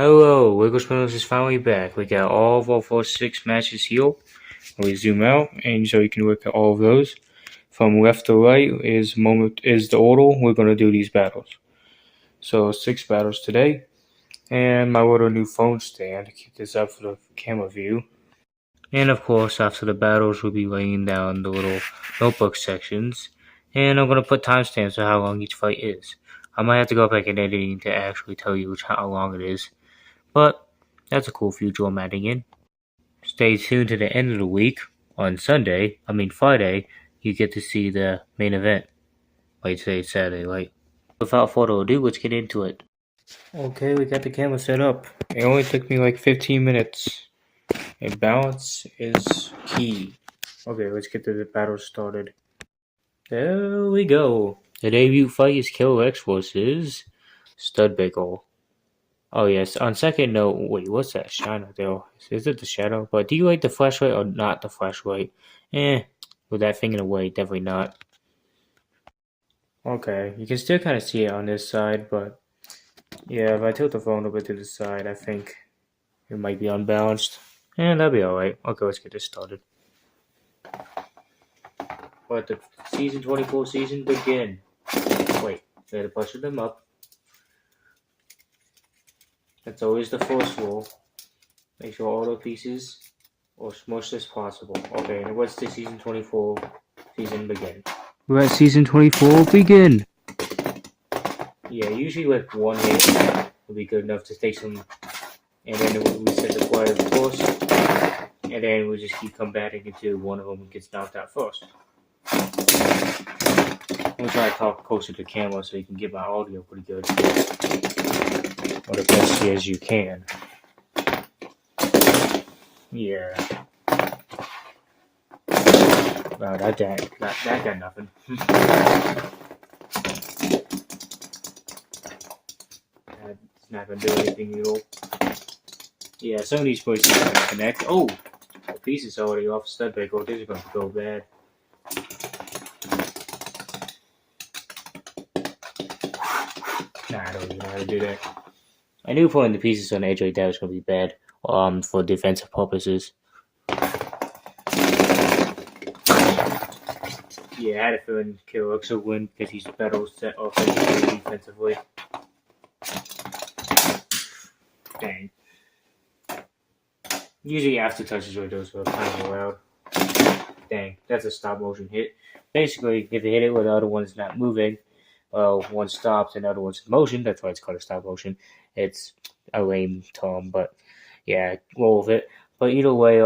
Hello, Wiggles Penalties is finally back. We got all of our first 6 matches here. We zoom out, and so you can look at all of those. From left to right is the order we're going to do these battles. So 6 battles today, and my little new phone stand to keep this up for the camera view. And of course, after the battles, we'll be laying down the little notebook sections, and I'm going to put timestamps of how long each fight is. I might have to go back in editing to actually tell you how long it is. But that's a cool feature I'm adding in. Stay tuned to the end of the week. On Friday, you get to see the main event. Like today's Saturday, right? Without further ado, let's get into it. Okay, we got the camera set up. It only took me like 15 minutes. And balance is key. Okay, let's get the battle started. There we go. The debut fight is Killer X versus Studbagel. Oh yes, on second note, wait, what's that shadow there? Is it the shadow? But do you like the flashlight or not the flashlight? With that thing in the way, definitely not. Okay, you can still kind of see it on this side, but yeah, if I tilt the phone a bit to the side, I think it might be unbalanced. That'll be alright. Okay, let's get this started. Let the season 24 season begin. Wait, gotta push them up. That's always the first rule. Make sure all the pieces are as much as possible. Okay, and what's the season 24 season begin? Let season 24 begin! Yeah, usually like one hit will be good enough to take some, and then we set the player first, and then we'll just keep combating until one of them gets knocked out first. I'm gonna try to talk closer to the camera so you can get my audio pretty good. Or the best as you can. Yeah. Wow, that got nothing. That's not gonna do anything at all. Yeah, some of these places are gonna connect. Oh! The piece is already off Studbagel. This is gonna go bad. Nah, I don't even know how to do that. I knew putting the pieces on the edge like that was gonna be bad. For defensive purposes. Yeah, I had a feeling Killer X would win because he's better set offensively and defensively. Dang. Usually aftertouches like those are kind of loud. Dang, that's a stop motion hit. Basically, if you hit it where the other one's not moving, one stops and the other one's in motion, that's why it's called a stop motion. It's a lame term, but yeah, roll with it. But either way,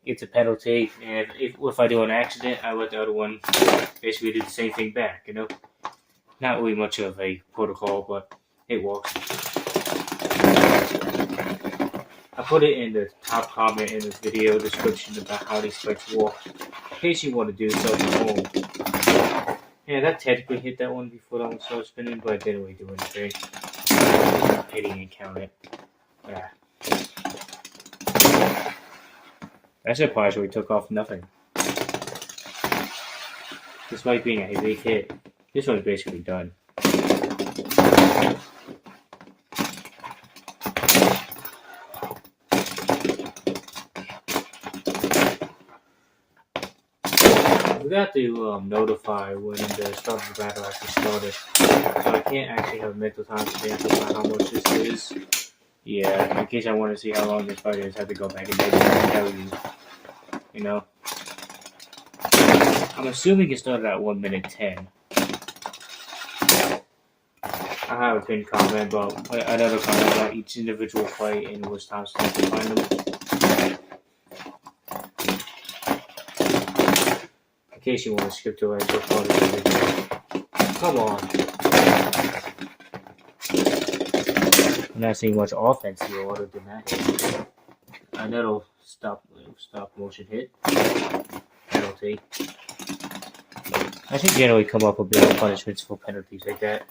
it's a penalty, and if I do an accident, I let the other one basically do the same thing back, you know? Not really much of a protocol, but it works. I put it in the top comment in this video description about how these fights work, in case you want to do so at home. Yeah, that technically hit that one before that one started spinning, but I didn't really do anything. Hitting and count it. Yeah. That surprised we took off nothing. Despite being a big hit, this one's basically done. I forgot to notify when the start of the battle actually started, so I can't actually have mental time to think about how much this is. Yeah, in case I want to see how long this fight is, I have to go back and tell you. You know? I'm assuming it started at 1 minute 10. I have a pinned comment about another comment about each individual fight and which time to find them. In case you want to skip to it, so far this video. Come on. I'm not seeing much offense here other than that. Another stop motion hit. Penalty. I should generally come up with big punishments for penalties like that.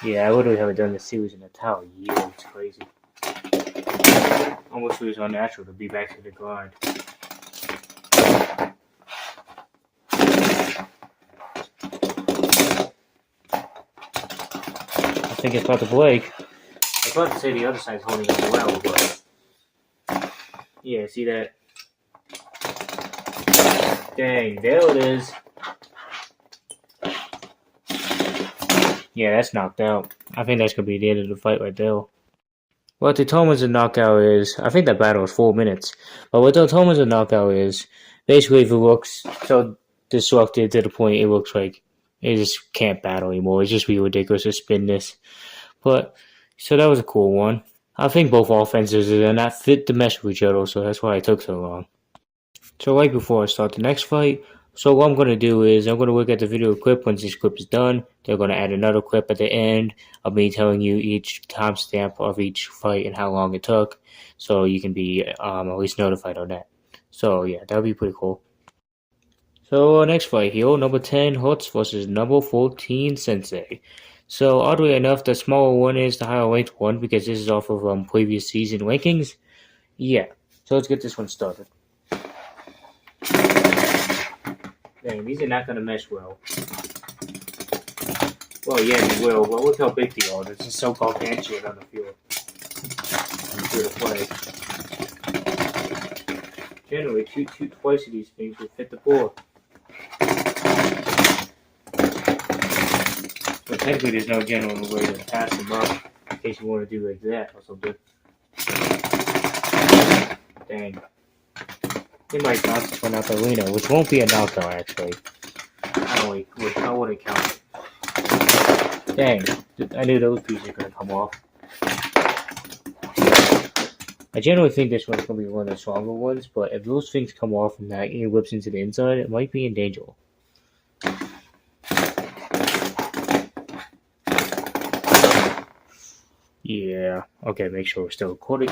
Yeah, I literally haven't done this series in a entire year. It's crazy. Almost feels unnatural to be back to the grind. I think it's about to break. I was about to say the other side's holding up well, but yeah, see that? Dang, there it is. Yeah, that's knocked out. I think that's gonna be the end of the fight right there. What determines a knockout is, I think that battle is 4 minutes. But what determines a knockout is, basically if it looks so disrupted to the point it looks like it just can't battle anymore. It's just be ridiculous to spin this. But, so that was a cool one. I think both offenses are not fit to mess with each other, so that's why it took so long. So right before I start the next fight, so what I'm going to do is I'm going to look at the video clip. Once this clip is done, they're going to add another clip at the end of me telling you each timestamp of each fight and how long it took, so you can be at least notified on that. So yeah, that would be pretty cool. So next fight here, number 10 Hertz versus number 14 Sensei. So oddly enough, the smaller one is the higher ranked one because this is off of previous season rankings. Yeah, so let's get this one started. Dang, these are not going to mesh well. Well, yeah, they will, but look how big they are. There's a so-called handshake on the field. To play. Generally, twice of these things will fit the board. But technically, there's no general way to pass them up in case you want to do like that or something. Dang. They might bounce this one out the arena, which won't be a knockout, actually. I wouldn't count it. Dang, I knew those pieces were going to come off. I generally think this one's going to be one of the stronger ones, but if those things come off and that it whips into the inside, it might be in danger. Yeah, okay, make sure we're still recording.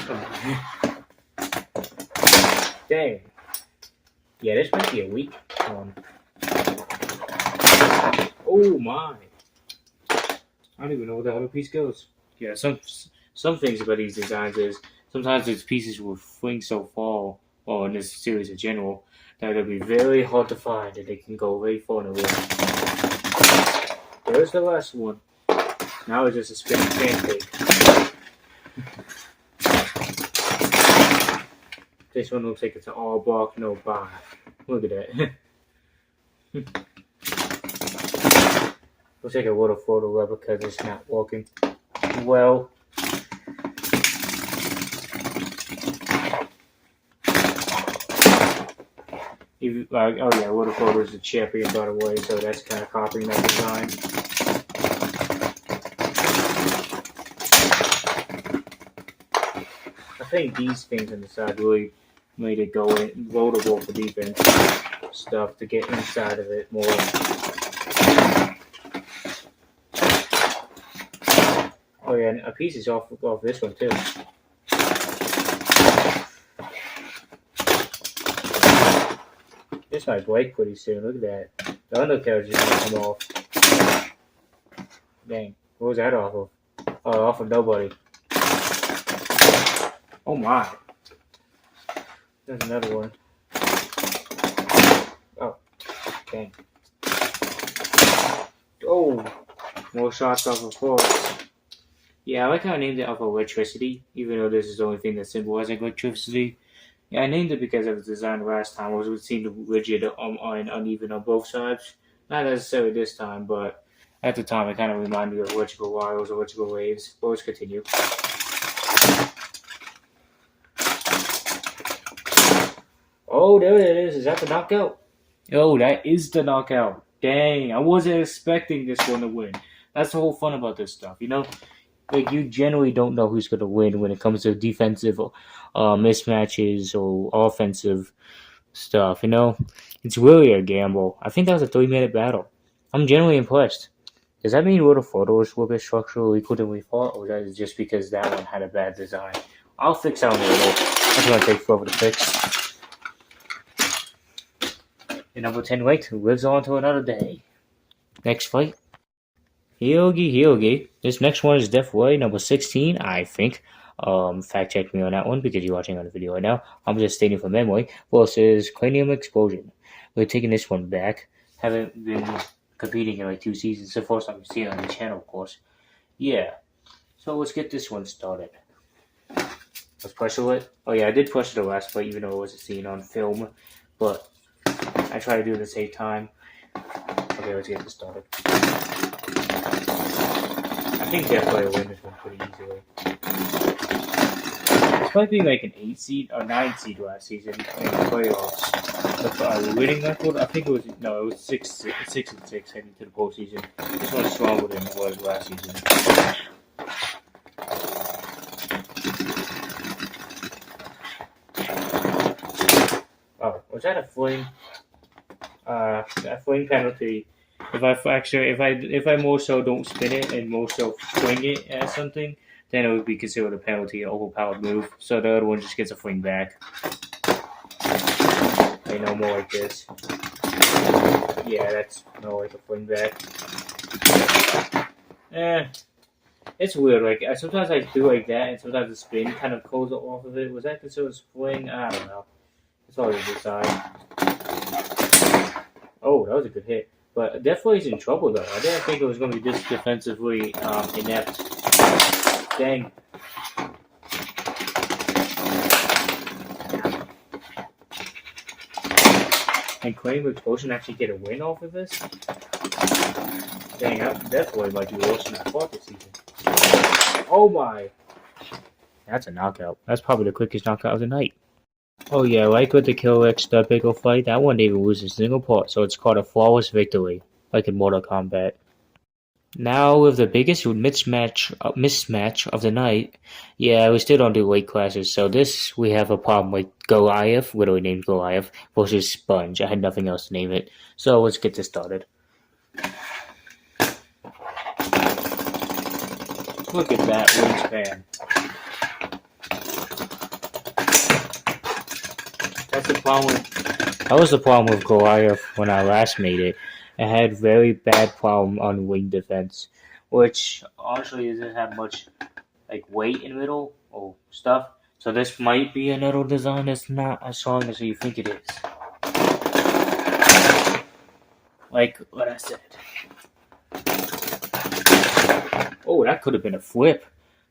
Dang. Yeah, this might be a weak one. Oh my. I don't even know where the other piece goes. Yeah, some things about these designs is sometimes these pieces will fling so far, or in this series in general, that it'll be very hard to find and they can go very far in a room. There's the last one. Now it's just a spinning pancake. This one looks like it's an all bark, no bite. Look at that. Looks like a water photo rubber because it's not working well. Oh yeah, water photo is the champion by the way, so that's kind of copying that design. I think these things on the side really made it go in loadable for defense stuff to get inside of it more. Oh yeah, and a piece is off this one too. This might break pretty soon. Look at that. The undercarriage is gonna come off. Dang, what was that off of? Oh, off of nobody. Oh my. There's another one. Oh, dang. Oh, more shots off of Force. Yeah, I like how I named it off of electricity, even though this is the only thing that symbolizes electricity. Yeah, I named it because of its design last time, which would seem rigid and uneven on both sides. Not necessarily this time, but at the time it kind of reminded me of electrical wires, electrical waves. But let's continue. Oh, there it is. Is that the knockout? Oh, that is the knockout. Dang, I wasn't expecting this one to win. That's the whole fun about this stuff, you know? Like, you generally don't know who's going to win when it comes to defensive mismatches or offensive stuff, you know? It's really a gamble. I think that was a 3-minute battle. I'm generally impressed. Does that mean World of Photos will be structurally equal than we thought, or is that just because that one had a bad design? I'll fix that one later. That's going to take forever to fix. And number 10 ranked, who lives on to another day. Next fight. Hyogi. This next one is definitely number 16, I think. Fact check me on that one because you're watching on the video right now. I'm just stating from memory. Versus Cranium Explosion. We're taking this one back. Haven't been competing in like 2 seasons. It's the first time I've seen it on the channel, of course. Yeah. So let's get this one started. Let's pressure it. Oh yeah, I did pressure the last fight even though it wasn't seen on film. But I try to do it at the same time. Okay, let's get this started. I think definitely will win this one pretty easily. It's might be like an 8 seed or 9 seed last season in the playoffs. The winning record, I think it was 6 and 6 heading to the postseason. This one's stronger than it was last season. Oh, was that a fling? A fling penalty. If I more so don't spin it and more so fling it at something, then it would be considered a penalty, an overpowered move. So the other one just gets a fling back. I know more like this. Yeah, that's more like a fling back. It's weird. Like sometimes I do like that, and sometimes the spin kind of pulls it off of it. Was that considered a fling? I don't know. It's hard to decide. Oh, that was a good hit. But definitely he's in trouble though. I didn't think it was going to be this defensively inept. Dang. And Cranium Explosion actually get a win off of this? Dang, that definitely might be worse than I thought this season. Oh my! That's a knockout. That's probably the quickest knockout of the night. Oh yeah, like with the Kill X Stud Pickle fight, that one didn't even lose a single part, so it's called a flawless victory, like in Mortal Kombat. Now with the biggest mismatch of the night, yeah, we still don't do weight classes, so this we have a problem with Goliath, literally named Goliath, versus Sponge. I had nothing else to name it, so let's get this started. Look at that wingspan. That was the problem with Goliath when I last made it. It had very bad problem on wing defense, which honestly doesn't have much like weight in the middle or stuff. So this might be another design that's not as strong as you think it is. Like what I said. Oh, that could have been a flip.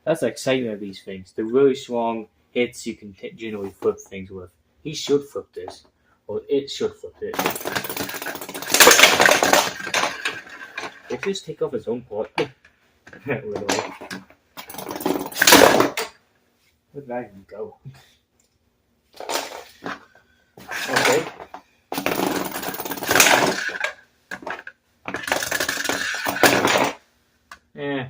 That's the excitement of these things. The really strong hits you can generally flip things with. He should flip this. Or it should flip it. It just take off its own part. Literally. Where'd that even go? Okay.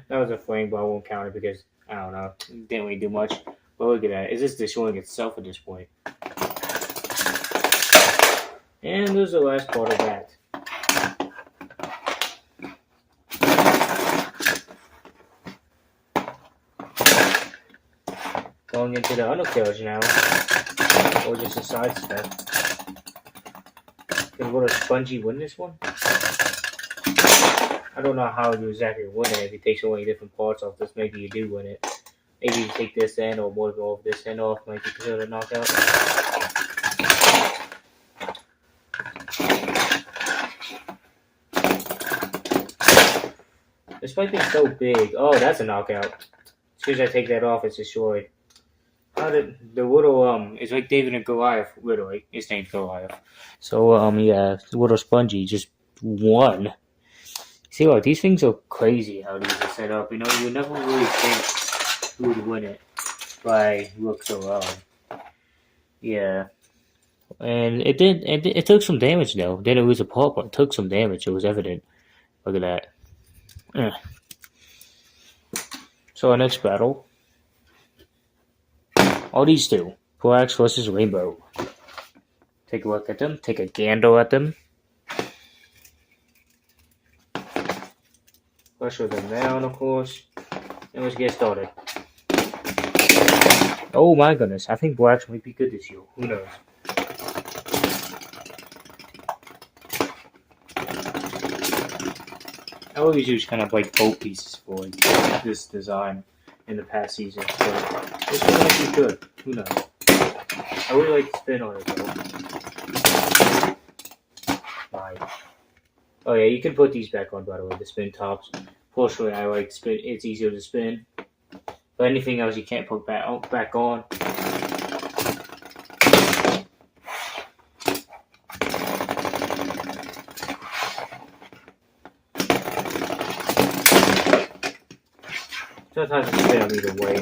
That was a flame, but I won't count it because, I don't know, it didn't really do much. But look at that. It's just destroying itself at this point. And there's the last part of that. Going into the undercarriage now. Or just a side step. Can go to Spongy win this one? I don't know how you exactly win it. If you take so many different parts off this, maybe you do win it. Maybe you take this end or more of this end off, might be considered a knockout. This might be so big. Oh, that's a knockout. As soon as I take that off, it's destroyed. How did the little it's like David and Goliath, literally. His name's Goliath. So yeah, the little Spongy just won. See, look, these things are crazy how these are set up. You know, you never really think who would win it by looks alone. Yeah. And it did. It took some damage though. Didn't lose a part, but it took some damage. It was evident. Look at that. So our next battle. All these two. Brax versus Rainbow. Take a look at them. Take a gander at them. Pressure them down, of course. And let's get started. Oh my goodness. I think Brax might be good this year. Who knows? I always use kind of like boat pieces for like, this design in the past season. But this one might be good. Who knows? I really like the spin on it though. Right. Oh yeah, you can put these back on by the way, the spin tops. Fortunately, I like spin. It's easier to spin. But anything else you can't put back on. Sometimes it's spin either way.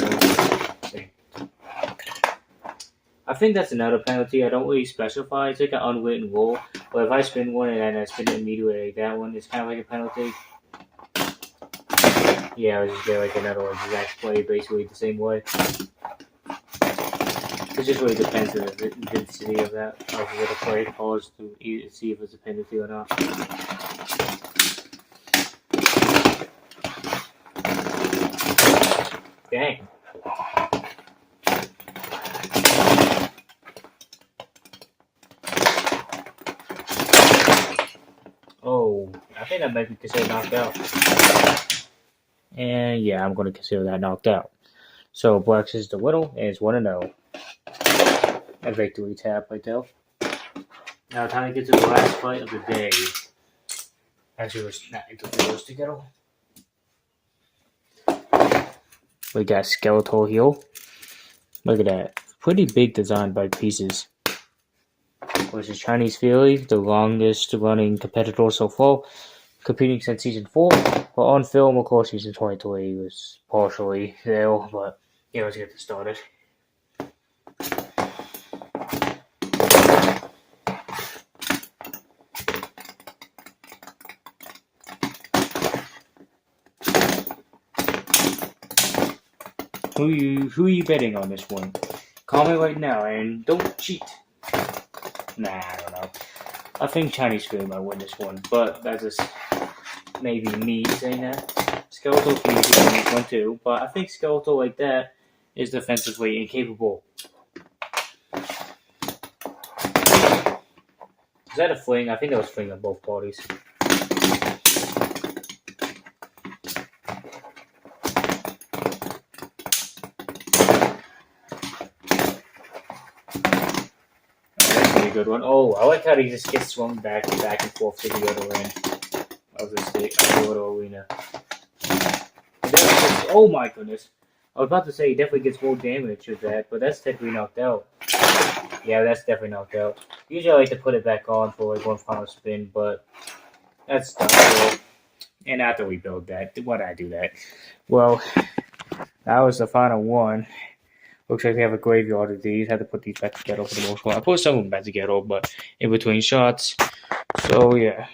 I think that's another penalty. I don't really specify. It's like an unwritten rule. But if I spin one and then I spin it immediately like that one, it's kind of like a penalty. Yeah, I was just get like another exact play basically the same way. It just really depends on the intensity of that of the play calls to see if it's a penalty or not. Dang. Oh, I think that might be considered knocked out. And yeah, I'm going to consider that knocked out. So Brax is the winner, and it's 1-0. A victory tap right there. Now time to get to the last fight of the day. Actually, let's not interfere those together. We got Skeletor here. Look at that. Pretty big design by pieces. Which is Chinese Fury, the longest running competitor so far, competing since season 4. But on film, of course, season 23 was partially there. But yeah, let's get this started. Who are you betting on this one? Comment right now and don't cheat. Nah, I don't know. I think Chinese Fury might win this one, but that's just maybe me saying that. Skeletor can usually win this one too, but I think Skeletor like that is defensively incapable. Is that a fling? I think that was fling on both parties. Good one. Oh, I like how he just gets swung back and forth to the other end of the other arena. Oh my goodness. I was about to say he definitely gets more damage with that, but that's technically knocked out. Yeah, that's definitely knocked out. Usually I like to put it back on for like one final spin, but that's done. And after we build that, why'd I do that? Well, that was the final one. Looks like we have a graveyard of these. Had to put these back together for the most part. I put some of them back together, but in between shots. So, yeah.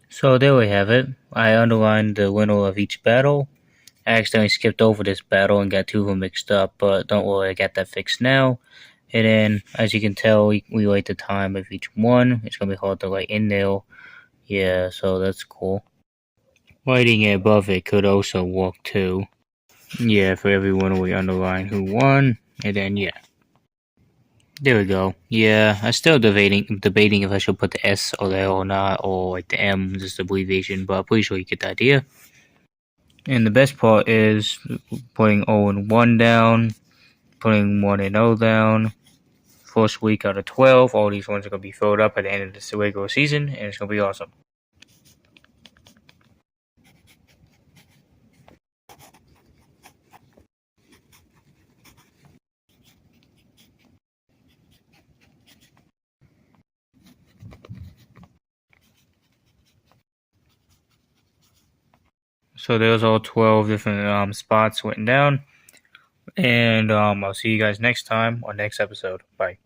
So, there we have it. I underlined the winner of each battle. I accidentally skipped over this battle and got two of them mixed up, but don't worry, I got that fixed now. And then, as you can tell, we write the time of each one. It's going to be hard to write in there. Yeah, so that's cool. Writing it above it could also work too. Yeah, for everyone we underline who won, and then yeah. There we go. Yeah, I'm still debating if I should put the S or there or not, or like the M, just abbreviation, but I'm pretty sure you get the idea. And the best part is putting O and 1 down, putting 1 and O down. First week out of 12, all these ones are going to be filled up at the end of this regular season, and it's going to be awesome. So there's all 12 different spots written down. And I'll see you guys next time on next episode. Bye.